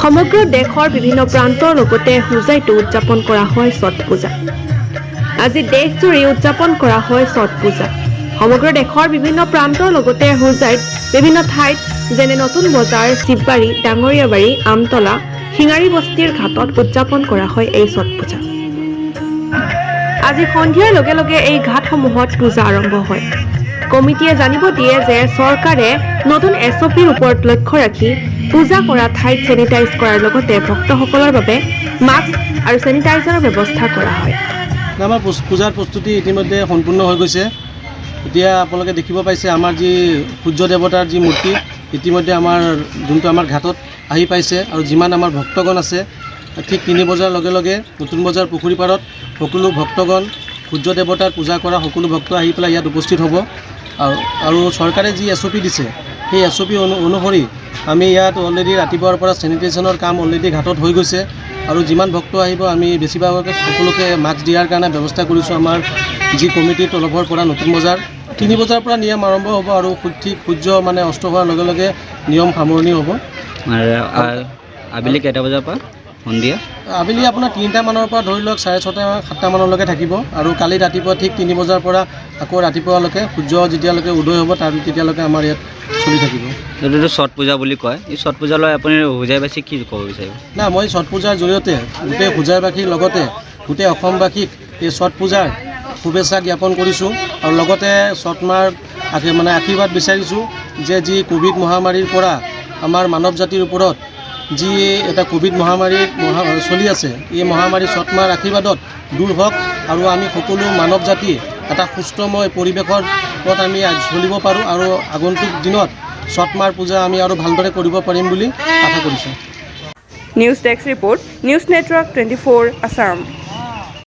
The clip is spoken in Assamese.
সমগ্ৰ দেশৰ বিভিন্ন প্ৰান্তৰ লগতে হোজাইতো উদযাপন কৰা হয় ছট পূজা। আজি দেশজুৰি উদযাপন কৰা হয় ছট পূজা। সমগ্ৰ দেশৰ বিভিন্ন প্ৰান্তৰ লগতে হোজাইত বিভিন্ন ঠাইত যেনে নতুন বজাৰ, শিৱবাৰী, ডাঙৰীয়াবাৰী, আমতলা, শিঙাৰী বস্তিৰ ঘাটত উদযাপন কৰা হয় এই ছট পূজা। আজি সন্ধিয়াৰ লগে লগে এই ঘাটসমূহত পূজা আৰম্ভ হয়। কমিটিয়ে জানিব দিয়ে যে চৰকাৰে নতুন SOPৰ ওপৰত লক্ষ্য ৰাখি পূজা কৰা ঠাইত চেনিটাইজ কৰাৰ লগতে ভক্তসকলৰ বাবে মাস্ক আৰু চেনিটাইজাৰৰ ব্যৱস্থা কৰা হয়। আমাৰ পূজাৰ প্ৰস্তুতি ইতিমধ্যে সম্পূৰ্ণ হৈ গৈছে। এতিয়া আপোনালোকে দেখিব পাইছে আমাৰ যি সূৰ্য দেৱতাৰ যি মূৰ্তি ইতিমধ্যে আমাৰ ঘাটত আহি পাইছে আৰু যিমান আমাৰ ভক্তগণ আছে ঠিক 3 বজাৰ লগে লগে নতুন বজাৰ পুখুৰী পাৰত সকলো ভক্তগণ সূৰ্য দেৱতাৰ পূজা কৰা সকলো ভক্ত আহি পেলাই ইয়াত উপস্থিত হ'ব। আৰু চৰকাৰে যি SOP দিছে সেই SOP অনুসৰি আমি ইয়াত অলৰেডি ৰাতিপুৱাৰ পৰা চেনিটেশ্যনৰ কাম অলৰেডি ঘাটত হৈ গৈছে আৰু যিমান ভক্ত আহিব আমি বেছিভাগকে সকলোকে মাস্ক দিয়াৰ কাৰণে ব্যৱস্থা কৰিছোঁ। আমাৰ যি কমিটিৰ তৰফৰ পৰা নতুন বজাৰ 3 বজাৰ পৰা নিয়ম আৰম্ভ হ'ব আৰু ঠিক সূৰ্য অস্ত হোৱাৰ লগে লগে নিয়ম সামৰণি হ'ব। আবেলি কেইটা বজাৰ পৰা সন্ধিয়া? আবেলি আপোনাৰ 3টা মানৰ পৰা ধৰি লওক 6:30, 7টা মানলৈকে থাকিব আৰু কালি ৰাতিপুৱা ঠিক 3 বজাৰ পৰা আকৌ ৰাতিপুৱালৈকে সূৰ্য যেতিয়ালৈকে উদয় হ'ব তেতিয়ালৈকে আমাৰ ইয়াত চলি থাকিব। এইটো ছট পূজা বুলি কয়। এই ছট পূজালৈ আপুনি হোজাইবাসীক কি ক'ব বিচাৰিব? না, মই ছট পূজাৰ জৰিয়তে গোটেই হোজাইবাসীৰ লগতে গোটেই অসমবাসীক এই ছট পূজাৰ শুভেচ্ছা জ্ঞাপন কৰিছোঁ আৰু লগতে ছট মাৰ আশীৰ্বাদ বিচাৰিছোঁ যে যি কোভিড মহামাৰীৰ পৰা আমাৰ মানৱ জাতিৰ ওপৰত যি এটা কোভিড মহামাৰী চলি আছে এই মহামাৰী ছট মাৰ আশীৰ্বাদত দূৰ হওক আৰু আমি সকলো মানৱ জাতি এটা সুস্থময় পৰিৱেশত আমি চলিব পাৰোঁ আৰু আগন্তুক দিনত ছট মাৰ পূজা আমি আৰু ভালদৰে কৰিব পাৰিম বুলি আশা কৰিছোঁ। News desk report, news network 24 Assam.